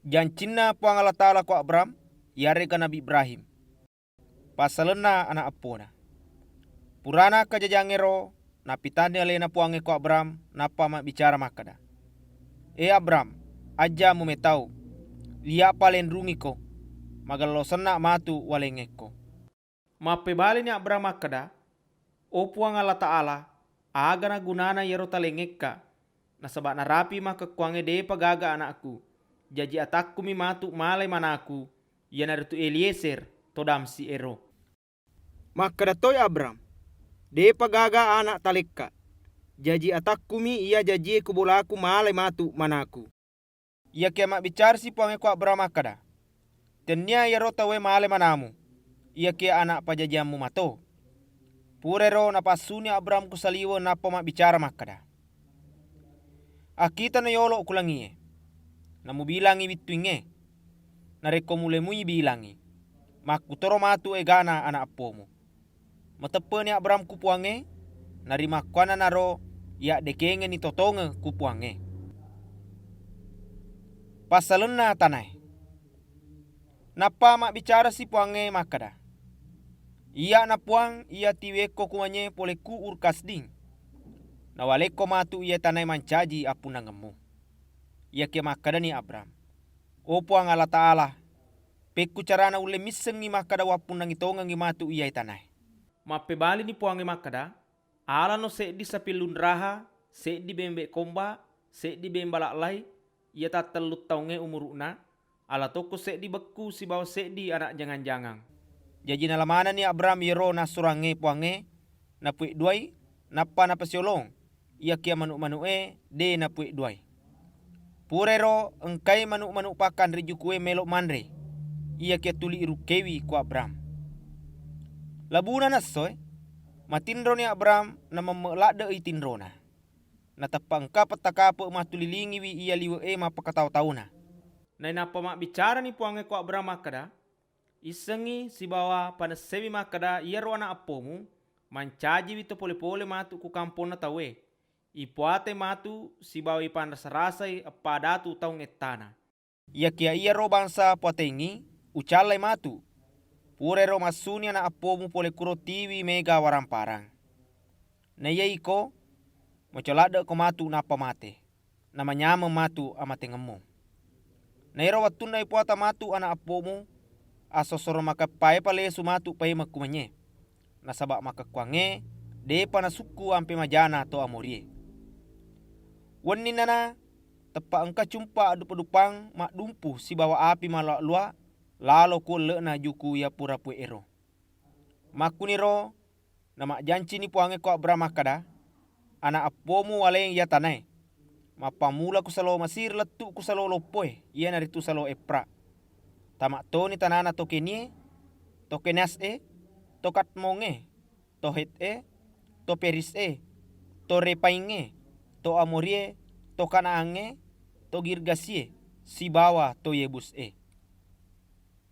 Jancinna puang Allah Ta'ala ko Abram, yare ka Nabi Ibrahim. Pasalena anak apona. Purana kajajangero, napitani alena puange ko Abram, napa bicara makada. Abram, aja mo metau, liya palen rungi ko, magalosana matu walengeko. Mapebali ni Abram makada, o puang Allah Ta'ala, aga na gunana yero talengeka, nasaba na rapi makakuange de pagaga anakku, jaji atakku mi matu malay manaku, yan aritu Eliezer, todam si ero. Makada toy Abram, de pagaga anak talekka, jaji atakku mi iya jaji kubulaku malay matu manaku. Ia kema bicar si puange ko Abram makada, tenya yero tawe malay manamu, ia ke anak pajajamu mato. Purero napasuni Abram kusaliwo napa bicara makada. Akita na yolo ukulangie, namu bilangi bituinge, nareko mulemui bilangi, makutoro matu egana anak apomu. Matepe ni Abram kupuange, narima kuana naro ya dekenge ni totonge kupuange. Pasalena tanai. Napa bicara si puange makada. Ia na puang ia tiweko kumanye poleku urkasding. Nawaleko matu ia tanai mancaji apuna ngemu. Ia ke makada ni Abram. O puang Allah Ta'ala. Peku carana ule misengi makada wapuna ngitonga ngi matu ia tanai. Mapebali ni puange makada. Ala no se di sapilun raha, se di bembe komba, se di bembalak lai. Ia tak telut taunge umuruna. Ala toko se di beku si bawa se di anak jangan-jangan. Jadi nalamana ni Abram yero nasurange puange. Napuik duai, napa napasiolong. Ia kia manuk-manuk de napuik duai. Purero engkai manuk-manuk pakan rejukue melok manre. Ia kia tuli iru kewi ku Abram. Labuna nasoy, matindro ni Abram na mamelak de itindrona. Natapang ka patakapo matulilingi wi ia liwe mapakataw-tawna. Na napa mak bicara ni puange ku Abram makada, isengi si bawa panasewi makada ia roana apomu, mancaji wito pole-pole matu ku kampona tawe. Ipuate matu si bawa ipan rasa-rasai apadatu taung etana. Ia kia ia ro bangsa puatengi, ucalai matu. Pure ro masuni anak apomu pole kuro tiwi mega waramparang. Na ia iko, mocolada ko matu napa mate. Namanya matu amate ngemu. Na iro watuna ipuata matu anak apomu, asosoro makapae pale sumatu pae makumanye. Nasaba makakuange, de panasuku ampe majana to amorie. Wani nana, tepa engka cumpa dupa-dupang mak dumpuh si bawa api malak-lua, lalo ku na juku ya pura pue ero. Makuniro, nama janci ni puange ko Abram makada, anak apomu waleng ya tanai. Mapamula kusalo masir letu kusalo lopoe, ia naritu salo epra. Tamak to ni tanana tokenie, tokenas tokat monge, tohet to peris to repainge, to amorie, to kanaange, to girgasie, si bawa to yebus